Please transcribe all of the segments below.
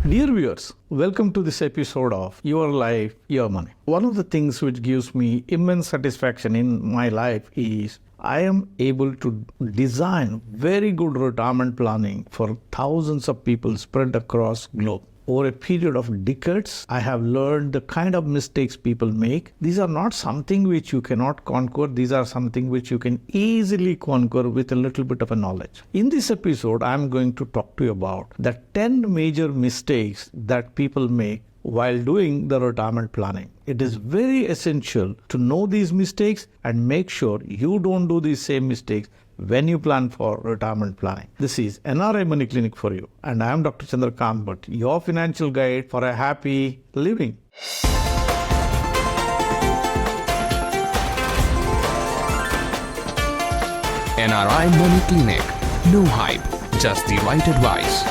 Dear viewers, welcome to this episode of Your Life, Your Money. One of the things which gives me immense satisfaction in my life is I am able to design very good retirement planning for thousands of people spread across globe. Over a period of decades, I have learned the kind of mistakes people make. These are not something which you cannot conquer. These are something which you can easily conquer with a little bit of a knowledge. In this episode, I am going to talk to you about the 10 major mistakes that people make while doing the retirement planning. It is very essential to know these mistakes and make sure you don't do these same mistakes when you plan for retirement planning. This is NRI Money Clinic for you, and I am Dr. Chandrakant Bhatt, your financial guide for a happy living. NRI Money Clinic. No hype, just the right advice.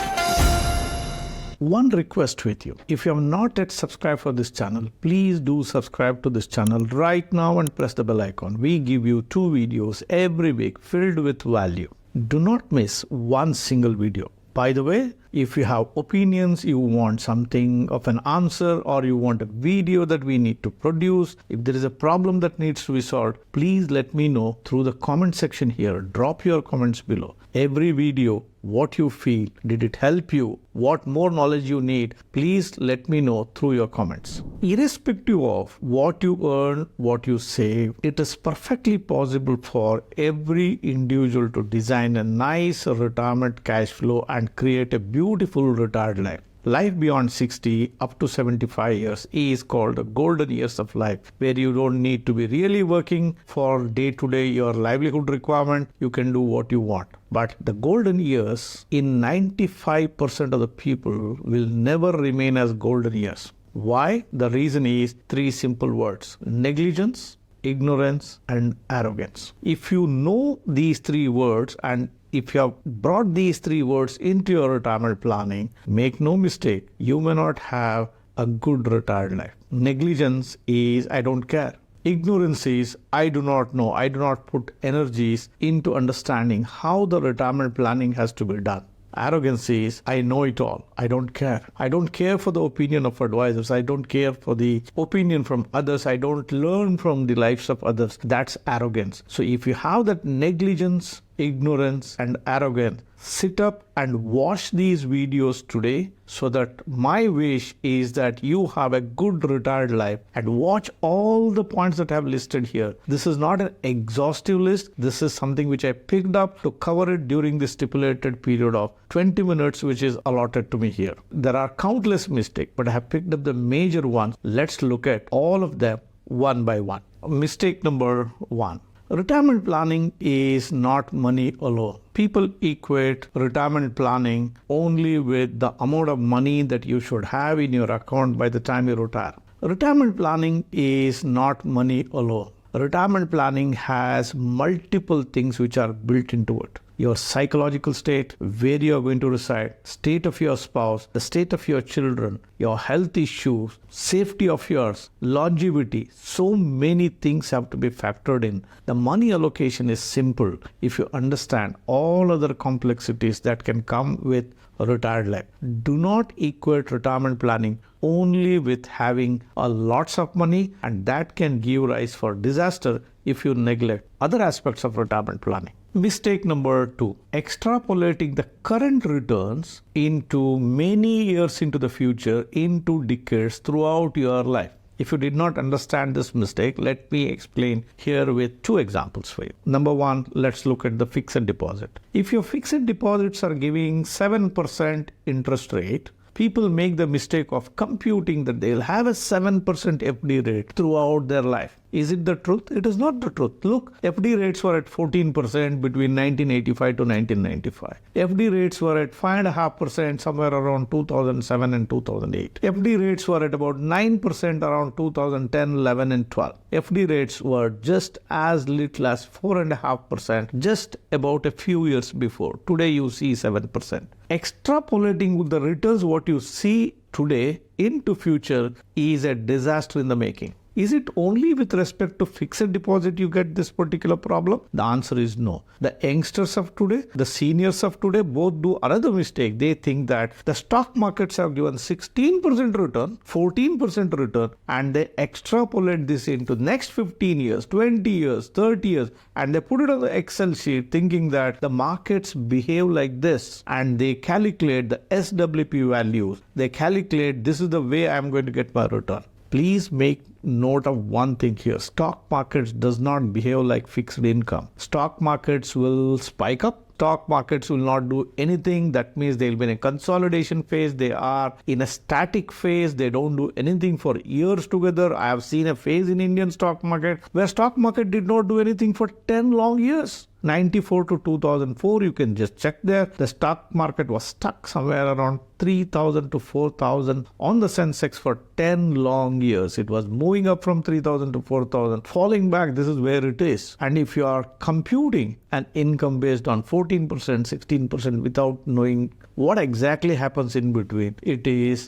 One request with you. If you have not yet subscribed for this channel, please do subscribe to this channel right now and press the bell icon. We give you 2 videos every week filled with value. Do not miss one single video. By the way, if you have opinions, you want something of an answer, or you want a video that we need to produce, if there is a problem that needs to be solved, please let me know through the comment section here. Drop your comments below. Every video, what you feel, did it help you, what more knowledge you need, please let me know through your comments. Irrespective of what you earn, what you save, it is perfectly possible for every individual to design a nice retirement cash flow and create a beautiful retired life. Life beyond 60 up to 75 years is called the golden years of life, where you don't need to be really working for day-to-day your livelihood requirement. You can do what you want. But the golden years in 95% of the people will never remain as golden years. Why? The reason is 3 simple words: negligence, ignorance, and arrogance. If you know these 3 words, and if you have brought these 3 words into your retirement planning, make no mistake, you may not have a good retired life. Negligence is I don't care. Ignorance is I do not know. I do not put energies into understanding how the retirement planning has to be done. Arrogance is I know it all. I don't care. I don't care for the opinion of advisors. I don't care for the opinion from others. I don't learn from the lives of others. That's arrogance. So if you have that negligence, ignorance, and arrogance, sit up and watch these videos today, so that my wish is that you have a good retired life, and watch all the points that I have listed here. This is not an exhaustive list. This is something which I picked up to cover it during the stipulated period of 20 minutes which is allotted to me here. There are countless mistakes, but I have picked up the major ones. Let's look at all of them one by one. Mistake number 1. Retirement planning is not money alone. People equate retirement planning only with the amount of money that you should have in your account by the time you retire. Retirement planning is not money alone. Retirement planning has multiple things which are built into it. Your psychological state, where you are going to reside, state of your spouse, the state of your children, your health issues, safety of yours, longevity. So many things have to be factored in. The money allocation is simple if you understand all other complexities that can come with a retired life. Do not equate retirement planning only with having a lots of money, and that can give rise for disaster if you neglect other aspects of retirement planning. Mistake number 2, extrapolating the current returns into many years into the future, into decades throughout your life. If you did not understand this mistake, let me explain here with 2 examples for you. Number 1, let's look at the fixed deposit. If your fixed deposits are giving 7% interest rate, people make the mistake of computing that they'll have a 7% FD rate throughout their life. Is it the truth? It is not the truth. Look, FD rates were at 14% between 1985 to 1995. FD rates were at 5.5% somewhere around 2007 and 2008. FD rates were at about 9% around 2010, 11 and 12. FD rates were just as little as 4.5% just about a few years before. Today you see 7%. Extrapolating with the returns what you see today into future is a disaster in the making. Is it only with respect to fixed deposit you get this particular problem? The answer is no. The youngsters of today, the seniors of today both do another mistake. They think that the stock markets have given 16% return, 14% return, and they extrapolate this into next 15 years, 20 years, 30 years, and they put it on the Excel sheet thinking that the markets behave like this, and they calculate the SWP values. They calculate this is the way I'm going to get my return. Please make note of one thing here. Stock markets does not behave like fixed income. Stock markets will spike up. Stock markets will not do anything. That means they'll be in a consolidation phase. They are in a static phase. They don't do anything for years together. I have seen a phase in Indian stock market where stock market did not do anything for 10 long years. 94 to 2004, you can just check there. The stock market was stuck somewhere around 3,000 to 4,000 on the Sensex for 10 long years. It was moving up from 3,000 to 4,000, falling back. This is where it is. And if you are computing an income based on 14%, 16% without knowing what exactly happens in between,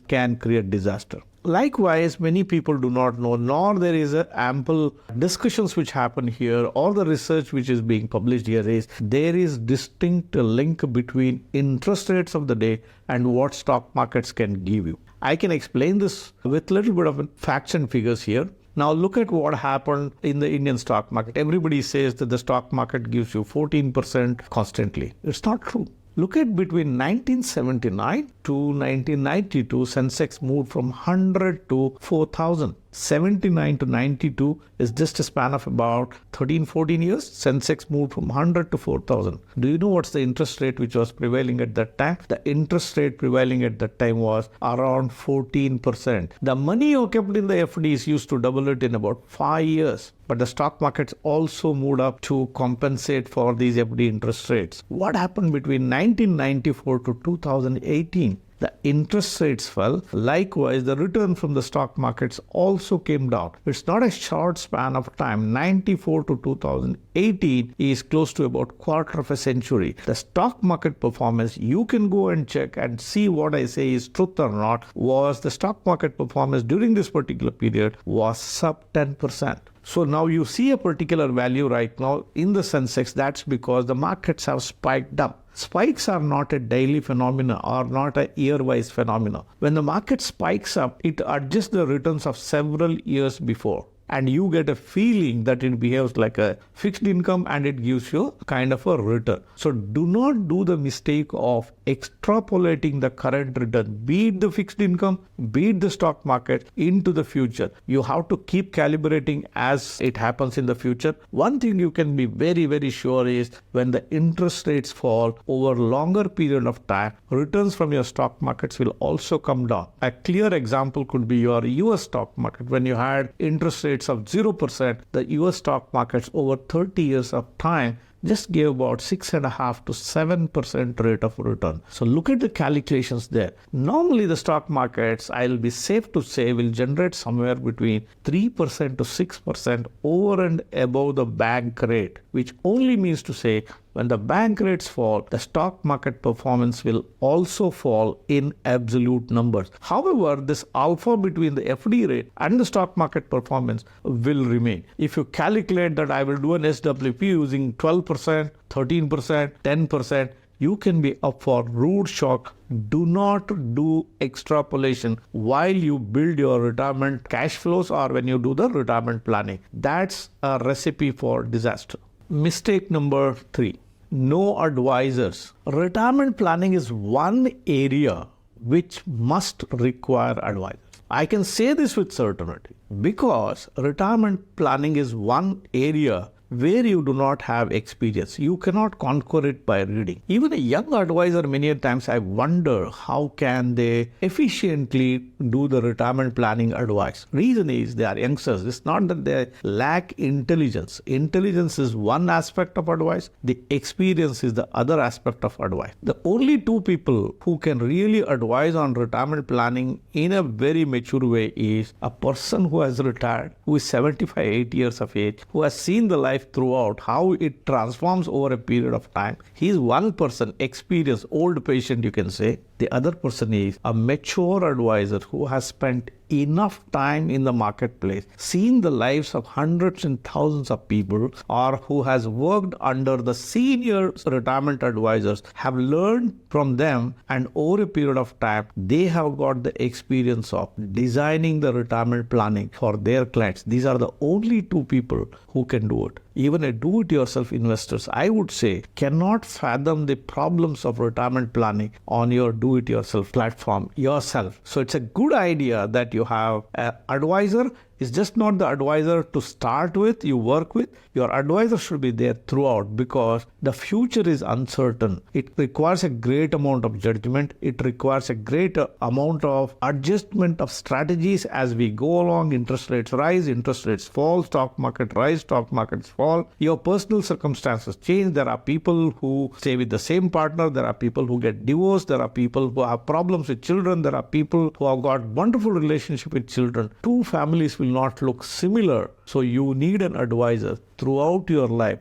can create disaster. Likewise, many people do not know, nor there is ample discussions which happen here, or the research which is being published here is there is distinct link between interest rates of the day and what stock markets can give you. I can explain this with a little bit of facts and figures here. Now look at what happened in the Indian stock market. Everybody says that the stock market gives you 14% constantly. It's not true. Look at between 1979 to 1992, Sensex moved from 100 to 4,000. 79 to 92 is just a span of about 13-14 years. Sensex moved from 100 to 4,000. Do you know what's the interest rate which was prevailing at that time? The interest rate prevailing at that time was around 14%. The money you kept in the FDs used to double it in about 5 years. But the stock markets also moved up to compensate for these FD interest rates. What happened between 1994 to 2018? The interest rates fell. Likewise, the return from the stock markets also came down. It's not a short span of time. 94 to 2018 is close to about quarter of a century. The stock market performance, you can go and check and see what I say is truth or not, was the stock market performance during this particular period was sub 10%. So now you see a particular value right now in the Sensex. That's because the markets have spiked up. Spikes are not a daily phenomena or not a year-wise phenomena. When the market spikes up, it adjusts the returns of several years before. And you get a feeling that it behaves like a fixed income and it gives you kind of a return. So do not do the mistake of extrapolating the current return, be it the fixed income, be it the stock market, into the future. You have to keep calibrating as it happens in the future. One thing you can be very, very sure is when the interest rates fall over a longer period of time, returns from your stock markets will also come down. A clear example could be your US stock market. When you had interest rates of 0%, the US stock markets over 30 years of time just gave about 6.5 to 7% rate of return. So look at the calculations there. Normally the stock markets, I'll be safe to say, will generate somewhere between 3% to 6% over and above the bank rate, which only means to say when the bank rates fall, the stock market performance will also fall in absolute numbers. However, this alpha between the FD rate and the stock market performance will remain. If you calculate that I will do an SWP using 12%, 13%, 10%, you can be up for rude shock. Do not do extrapolation while you build your retirement cash flows or when you do the retirement planning. That's a recipe for disaster. Mistake number 3. No advisors. Retirement planning is one area which must require advisors. I can say this with certainty because retirement planning is one area where you do not have experience. You cannot conquer it by reading. Even a young advisor, many times I wonder how can they efficiently do the retirement planning advice. Reason is they are youngsters. It's not that they lack intelligence. Intelligence is one aspect of advice. The experience is the other aspect of advice. The only two people who can really advise on retirement planning in a very mature way is a person who has retired, who is 75, 80 years of age, who has seen the life throughout, how it transforms over a period of time. He is one person, experienced, old patient you can say. The other person is a mature advisor who has spent enough time in the marketplace, seen the lives of hundreds and thousands of people, or who has worked under the senior retirement advisors, have learned from them, and over a period of time, they have got the experience of designing the retirement planning for their clients. These are the only two people who can do it. Even a do-it-yourself investors, I would say, cannot fathom the problems of retirement planning on your do-it-yourself platform yourself. So it's a good idea that you have an advisor. It's just not the advisor to start with, you work with. Your advisor should be there throughout, because the future is uncertain. It requires a great amount of judgment. It requires a great amount of adjustment of strategies as we go along. Interest rates rise, interest rates fall, stock market rise, stock markets fall. Your personal circumstances change. There are people who stay with the same partner. There are people who get divorced. There are people who have problems with children. There are people who have got wonderful relationship with children. Two families will not look similar. So you need an advisor throughout your life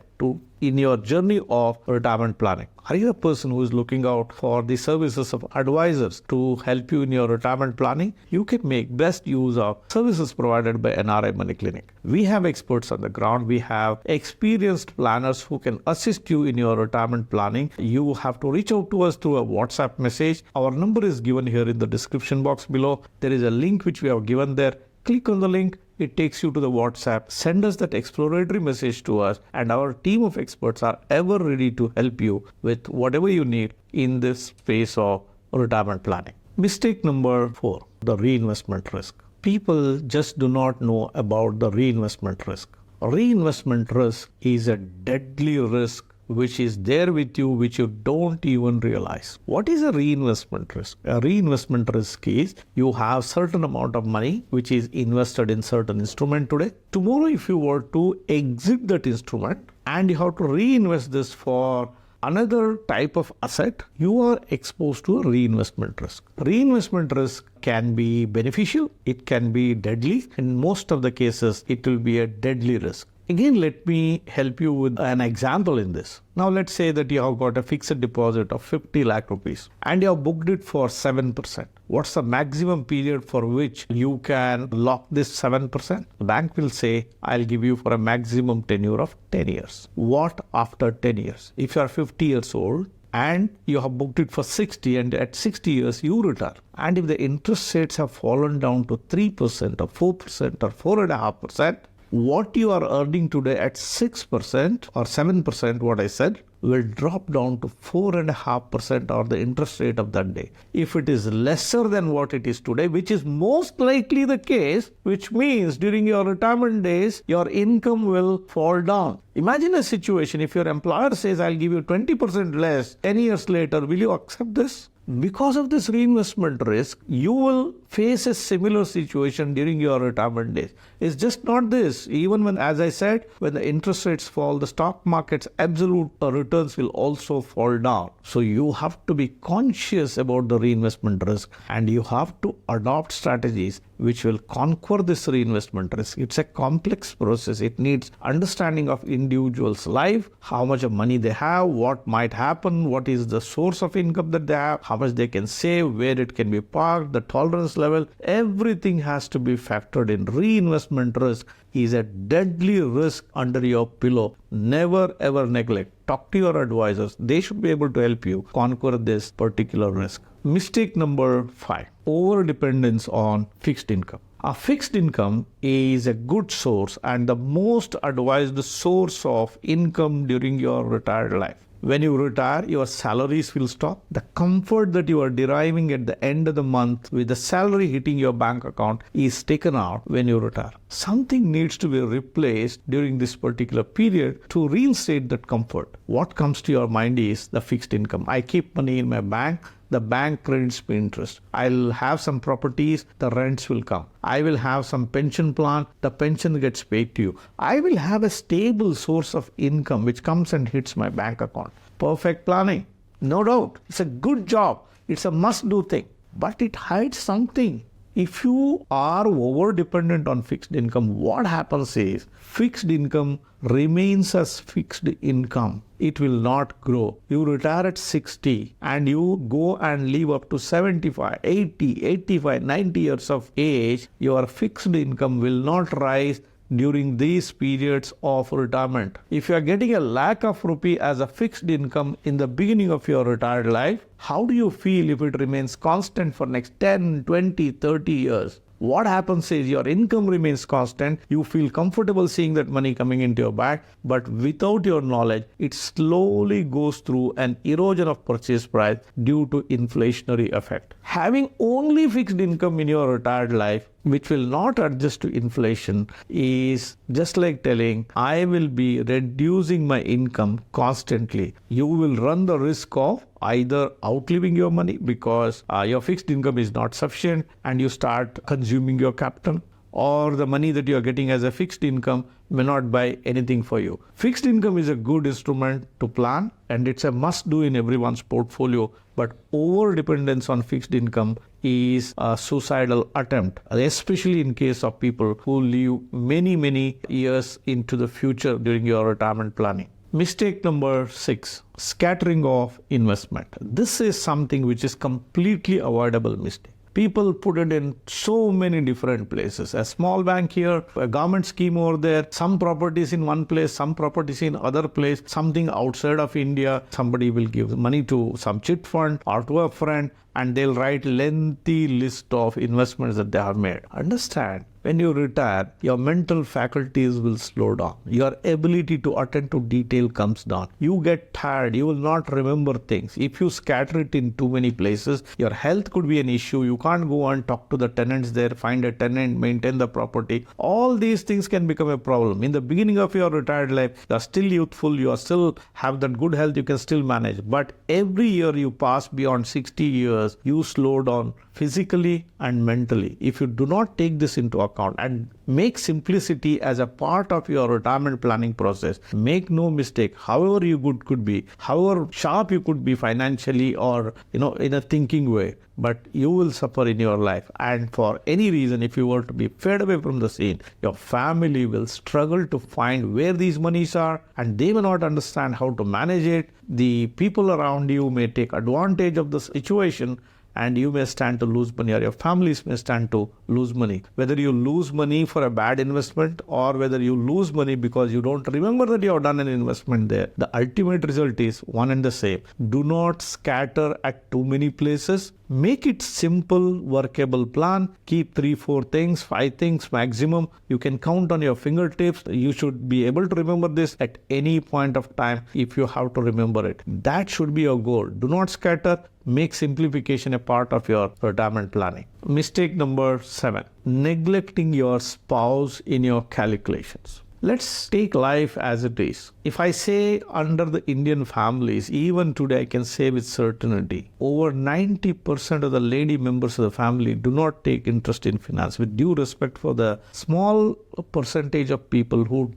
in your journey of retirement planning. Are you a person who is looking out for the services of advisors to help you in your retirement planning? You can make best use of services provided by NRI Money Clinic. We have experts on the ground. We have experienced planners who can assist you in your retirement planning. You have to reach out to us through a WhatsApp message. Our number is given here in the description box below. There is a link which we have given there. Click on the link. It takes you to the WhatsApp. Send us that exploratory message to us, and our team of experts are ever ready to help you with whatever you need in this space of retirement planning. Mistake number 4, the reinvestment risk. People just do not know about the reinvestment risk. Reinvestment risk is a deadly risk which is there with you, which you don't even realize. What is a reinvestment risk? A reinvestment risk is you have certain amount of money which is invested in certain instrument today. Tomorrow, if you were to exit that instrument and you have to reinvest this for another type of asset, you are exposed to a reinvestment risk. Reinvestment risk can be beneficial, it can be deadly. In most of the cases, it will be a deadly risk. Again, let me help you with an example in this. Now, let's say that you have got a fixed deposit of 50 lakh rupees and you have booked it for 7%. What's the maximum period for which you can lock this 7%? The bank will say, I'll give you for a maximum tenure of 10 years. What after 10 years? If you are 50 years old, and you have booked it for 60, and at 60 years you retire. And if the interest rates have fallen down to 3% or 4% or 4.5%, what you are earning today at 6% or 7%, what I said, will drop down to 4.5% or the interest rate of that day. If it is lesser than what it is today, which is most likely the case, which means during your retirement days, your income will fall down. Imagine a situation, if your employer says, I'll give you 20% less, 10 years later, will you accept this? Because of this reinvestment risk, you will face a similar situation during your retirement days. It's just not this. Even when, as I said, when the interest rates fall, the stock market's absolute returns will also fall down. So you have to be conscious about the reinvestment risk, and you have to adopt strategies which will conquer this reinvestment risk. It's a complex process. It needs understanding of individual's life, how much of money they have, what might happen, what is the source of income that they have, how much they can save, where it can be parked, the tolerance level. Everything has to be factored in. Reinvestment risk is a deadly risk under your pillow. Never ever neglect. Talk to your advisors. They should be able to help you conquer this particular risk. Mistake number 5, over-dependence on fixed income. A fixed income is a good source and the most advised source of income during your retired life. When you retire, your salaries will stop. The comfort that you are deriving at the end of the month with the salary hitting your bank account is taken out when you retire. Something needs to be replaced during this particular period to reinstate that comfort. What comes to your mind is the fixed income. I keep money in my bank. The bank credits me interest. I'll have some properties, the rents will come. I will have some pension plan, the pension gets paid to you. I will have a stable source of income which comes and hits my bank account. Perfect planning, no doubt. It's a good job. It's a must-do thing. But it hides something. If you are over dependent on fixed income, what happens is fixed income remains as fixed income. It will not grow. You retire at 60 and you go and live up to 75, 80, 85, 90 years of age, your fixed income will not rise during these periods of retirement. If you are getting a lakh of rupee as a fixed income in the beginning of your retired life, how do you feel if it remains constant for next 10, 20, 30 years? What happens is your income remains constant, you feel comfortable seeing that money coming into your bank, but without your knowledge, it slowly goes through an erosion of purchase price due to inflationary effect. Having only fixed income in your retired life, which will not adjust to inflation, is just like telling, I will be reducing my income constantly. You will run the risk of either outliving your money because your fixed income is not sufficient and you start consuming your capital, or the money that you are getting as a fixed income may not buy anything for you. Fixed income is a good instrument to plan and it's a must do in everyone's portfolio, but over dependence on fixed income is a suicidal attempt, especially in case of people who live many years into the future during your retirement planning. Mistake number 6, scattering of investment. This is something which is completely avoidable mistake. People put it in so many different places. A small bank here, a government scheme over there, some properties in one place, some properties in other place, something outside of India. Somebody will give money to some chit fund or to a friend and they'll write lengthy list of investments that they have made. Understand, when you retire, your mental faculties will slow down. Your ability to attend to detail comes down. You get tired. You will not remember things. If you scatter it in too many places, your health could be an issue. You can't go and talk to the tenants there, find a tenant, maintain the property. All these things can become a problem. In the beginning of your retired life, you are still youthful, you are still have that good health, you can still manage. But every year you pass beyond 60 years, you slow down physically and mentally. If you do not take this into account and make simplicity as a part of your retirement planning process, make no mistake, however you good could be, however sharp you could be financially or in a thinking way, but you will suffer in your life. And for any reason, if you were to be fed away from the scene, your family will struggle to find where these monies are and they may not understand how to manage it. The people around you may take advantage of the situation and you may stand to lose money, or your families may stand to lose money. Whether you lose money for a bad investment or whether you lose money because you don't remember that you have done an investment there, the ultimate result is one and the same. Do not scatter at too many places. Make it simple, workable plan. Keep 3-4 things, 5 things maximum. You can count on your fingertips. You should be able to remember this at any point of time if you have to remember it. That should be your goal. Do not scatter. Make simplification a part of your retirement planning. Mistake number 7, neglecting your spouse in your calculations. Let's take life as it is. If I say under the Indian families, even today I can say with certainty, over 90% of the lady members of the family do not take interest in finance. With due respect for the small percentage of people who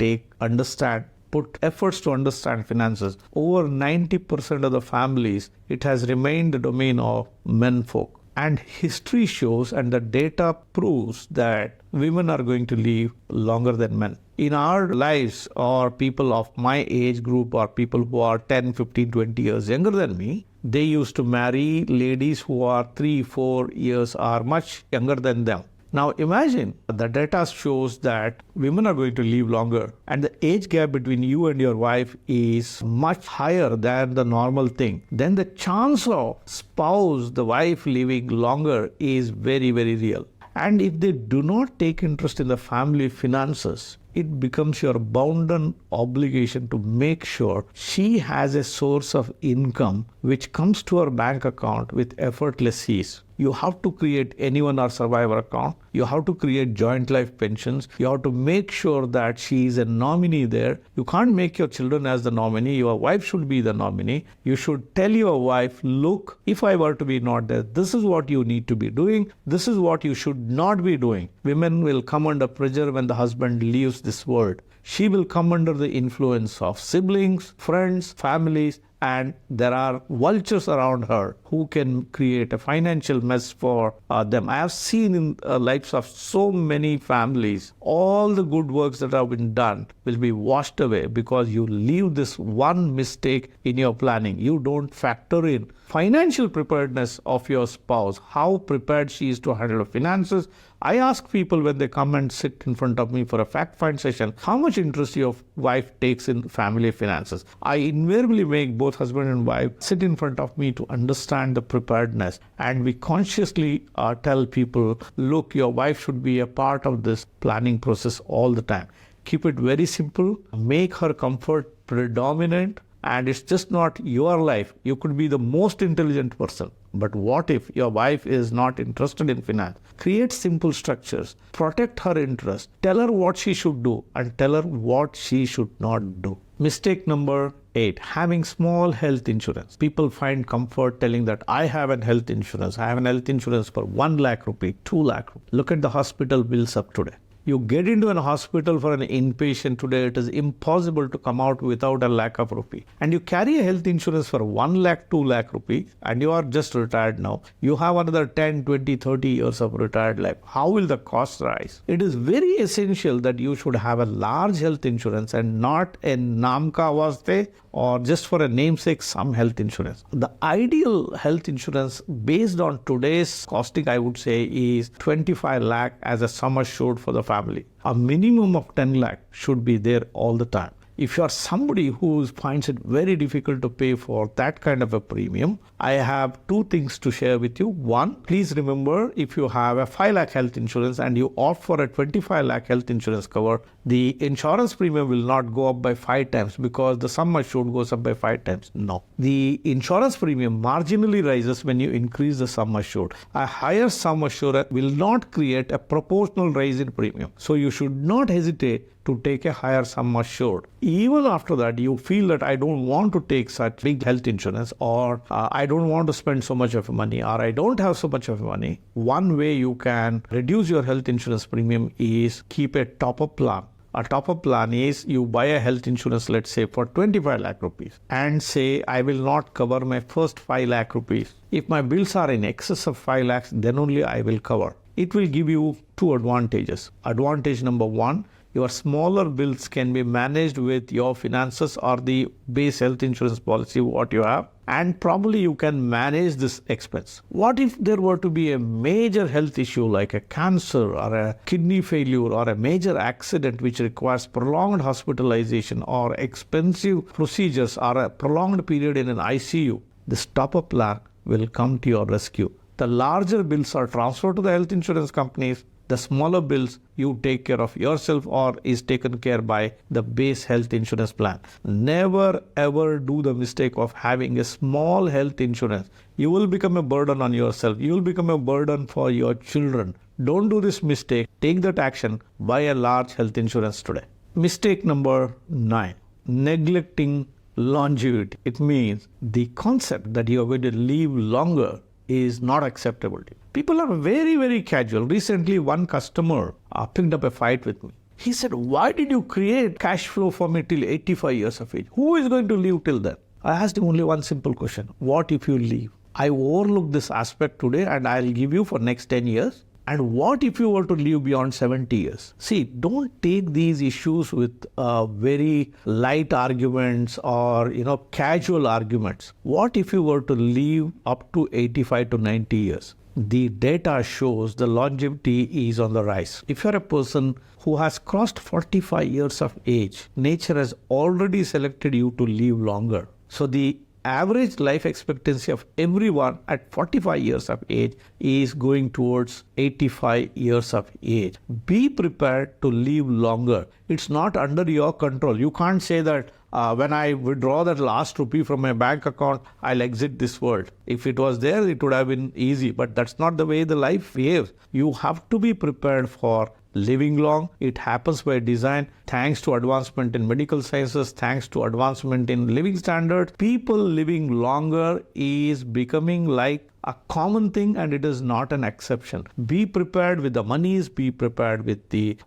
put efforts to understand finances, over 90% of the families, it has remained the domain of men folk. And history shows and the data proves that women are going to live longer than men. In our lives, or people of my age group or people who are 10, 15, 20 years younger than me, they used to marry ladies who are 3-4 years or much younger than them. Now imagine the data shows that women are going to live longer and the age gap between you and your wife is much higher than the normal thing. Then the chance of spouse, the wife living longer is very, very real. And if they do not take interest in the family finances, it becomes your bounden obligation to make sure she has a source of income which comes to her bank account with effortless ease. You have to create anyone or survivor account. You have to create joint life pensions. You have to make sure that she is a nominee there. You can't make your children as the nominee. Your wife should be the nominee. You should tell your wife, look, if I were to be not there, this is what you need to be doing. This is what you should not be doing. Women will come under pressure when the husband leaves this world. She will come under the influence of siblings, friends, families, and there are vultures around her who can create a financial mess for them. I have seen in lives of so many families, all the good works that have been done will be washed away because you leave this one mistake in your planning. You don't factor in financial preparedness of your spouse, how prepared she is to handle finances. I ask people when they come and sit in front of me for a fact find session, how much interest your wife takes in family finances. I invariably make both husband and wife sit in front of me to understand the preparedness, and we consciously tell people, look, your wife should be a part of this planning process all the time. Keep it very simple, make her comfort predominant, and it's just not your life. You could be the most intelligent person, but what if your wife is not interested in finance? Create simple structures, protect her interest, tell her what she should do and tell her what she should not do. Mistake number 8, having small health insurance. People find comfort telling that I have an health insurance. I have an health insurance for 1 lakh rupee, 2 lakh rupee. Look at the hospital bills up today. You get into an hospital for an inpatient today, it is impossible to come out without a lakh of rupee. And you carry a health insurance for 1 lakh, 2 lakh rupee, and you are just retired now. You have another 10, 20, 30 years of retired life. How will the cost rise? It is very essential that you should have a large health insurance and not a namka vaste or just for a namesake some health insurance. The ideal health insurance based on today's costing, I would say, is 25 lakh as a sum assured for the family. A minimum of 10 lakh should be there all the time. If you are somebody who finds it very difficult to pay for that kind of a premium, I have 2 things to share with you. 1, please remember, if you have a 5 lakh health insurance and you opt for a 25 lakh health insurance cover, the insurance premium will not go up by 5 times because the sum assured goes up by 5 times. No. The insurance premium marginally rises when you increase the sum assured. A higher sum assured will not create a proportional rise in premium. So you should not hesitate to take a higher sum assured. Even after that, you feel that I don't want to take such big health insurance, or I don't want to spend so much of money, or I don't have so much of money. One way you can reduce your health insurance premium is keep a top-up plan. A top-up plan is you buy a health insurance, let's say for 25 lakh rupees, and say I will not cover my first 5 lakh rupees. If my bills are in excess of 5 lakhs, then only I will cover. It will give you 2 advantages. Advantage number 1, your smaller bills can be managed with your finances or the base health insurance policy what you have, and probably you can manage this expense. What if there were to be a major health issue like a cancer or a kidney failure or a major accident which requires prolonged hospitalization or expensive procedures or a prolonged period in an ICU? This top-up plan will come to your rescue. The larger bills are transferred to the health insurance companies. The smaller bills you take care of yourself or is taken care by the base health insurance plan. Never ever do the mistake of having a small health insurance. You will become a burden on yourself. You will become a burden for your children. Don't do this mistake. Take that action. Buy a large health insurance today. Mistake number 9, neglecting longevity. It means the concept that you are going to live longer is not acceptable to you. People are very, very casual. Recently, one customer picked up a fight with me. He said, why did you create cash flow for me till 85 years of age? Who is going to live till then? I asked him only one simple question. What if you leave? I overlooked this aspect today and I'll give you for next 10 years. And what if you were to live beyond 70 years? See, don't take these issues with very light arguments or, casual arguments. What if you were to live up to 85 to 90 years? The data shows the longevity is on the rise. If you're a person who has crossed 45 years of age, nature has already selected you to live longer. So the average life expectancy of everyone at 45 years of age is going towards 85 years of age. Be prepared to live longer. It's not under your control. You can't say that when I withdraw that last rupee from my bank account, I'll exit this world. If it was there, it would have been easy, but that's not the way the life behaves. You have to be prepared for living long. It happens by design. Thanks to advancement in medical sciences, thanks to advancement in living standards, people living longer is becoming like a common thing, and it is not an exception. Be prepared with the monies, be prepared with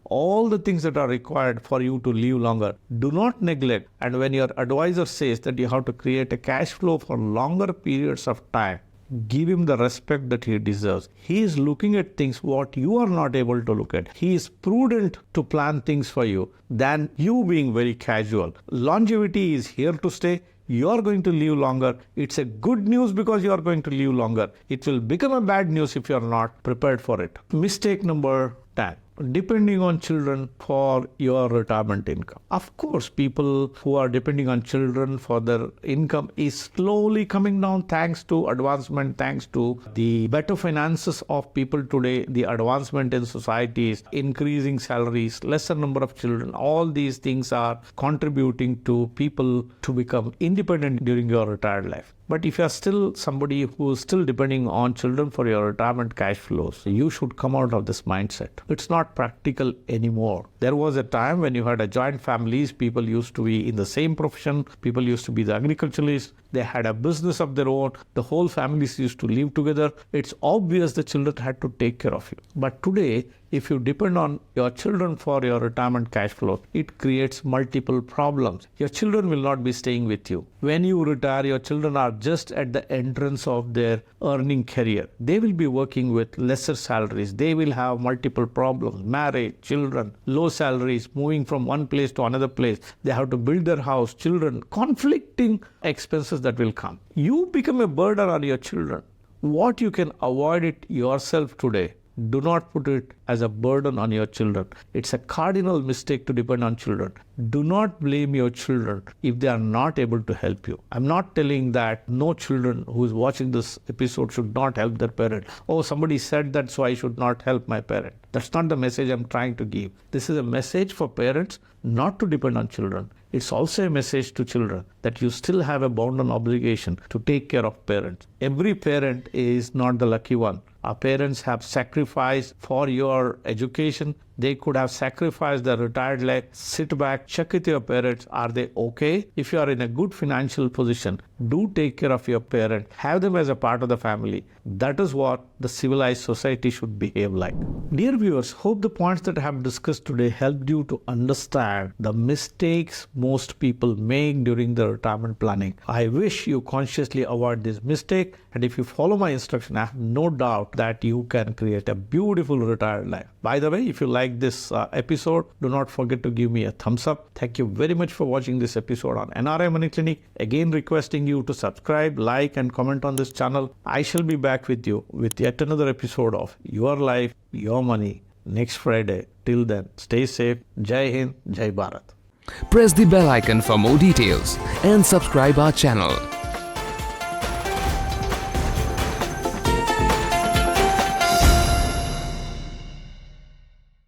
all the things that are required for you to live longer. Do not neglect. And when your advisor says that you have to create a cash flow for longer periods of time, give him the respect that he deserves. He is looking at things what you are not able to look at. He is prudent to plan things for you than you being very casual. Longevity is here to stay. You are going to live longer. It's a good news because you are going to live longer. It will become a bad news if you are not prepared for it. Mistake number 10. Depending on children for your retirement income. Of course, people who are depending on children for their income is slowly coming down thanks to advancement, thanks to the better finances of people today, the advancement in societies, increasing salaries, lesser number of children. All these things are contributing to people to become independent during your retired life. But if you are still somebody who is still depending on children for your retirement cash flows, you should come out of this mindset. It's not practical anymore. There was a time when you had a joint families, people used to be in the same profession, people used to be the agriculturalists, they had a business of their own, the whole families used to live together. It's obvious the children had to take care of you. But today, if you depend on your children for your retirement cash flow, it creates multiple problems. Your children will not be staying with you. When you retire, your children are just at the entrance of their earning career. They will be working with lesser salaries. They will have multiple problems, marriage, children, low salaries, moving from one place to another place. They have to build their house, children, conflicting expenses that will come. You become a burden on your children. What you can avoid it yourself today, do not put it as a burden on your children. It's a cardinal mistake to depend on children. Do not blame your children if they are not able to help you. I'm not telling that no children who is watching this episode should not help their parent. Oh, somebody said that, so I should not help my parent. That's not the message I'm trying to give. This is a message for parents not to depend on children. It's also a message to children that you still have a bounden obligation to take care of parents. Every parent is not the lucky one. Our parents have sacrificed for your education. They could have sacrificed their retired life. Sit back, check with your parents. Are they okay? If you are in a good financial position, do take care of your parent. Have them as a part of the family. That is what the civilized society should behave like. Dear viewers, hope the points that I have discussed today helped you to understand the mistakes most people make during the retirement planning. I wish you consciously avoid this mistake, and if you follow my instruction, I have no doubt that you can create a beautiful retired life. By the way, if you like this episode, do not forget to give me a thumbs up. Thank you very much for watching this episode on NRI Money Clinic. Again, requesting you to subscribe, like and comment on this channel. I shall be back with you with yet another episode of Your Life, Your Money next Friday. Till then, stay safe. Jai Hind, Jai Bharat. Press the bell icon for more details and subscribe our channel.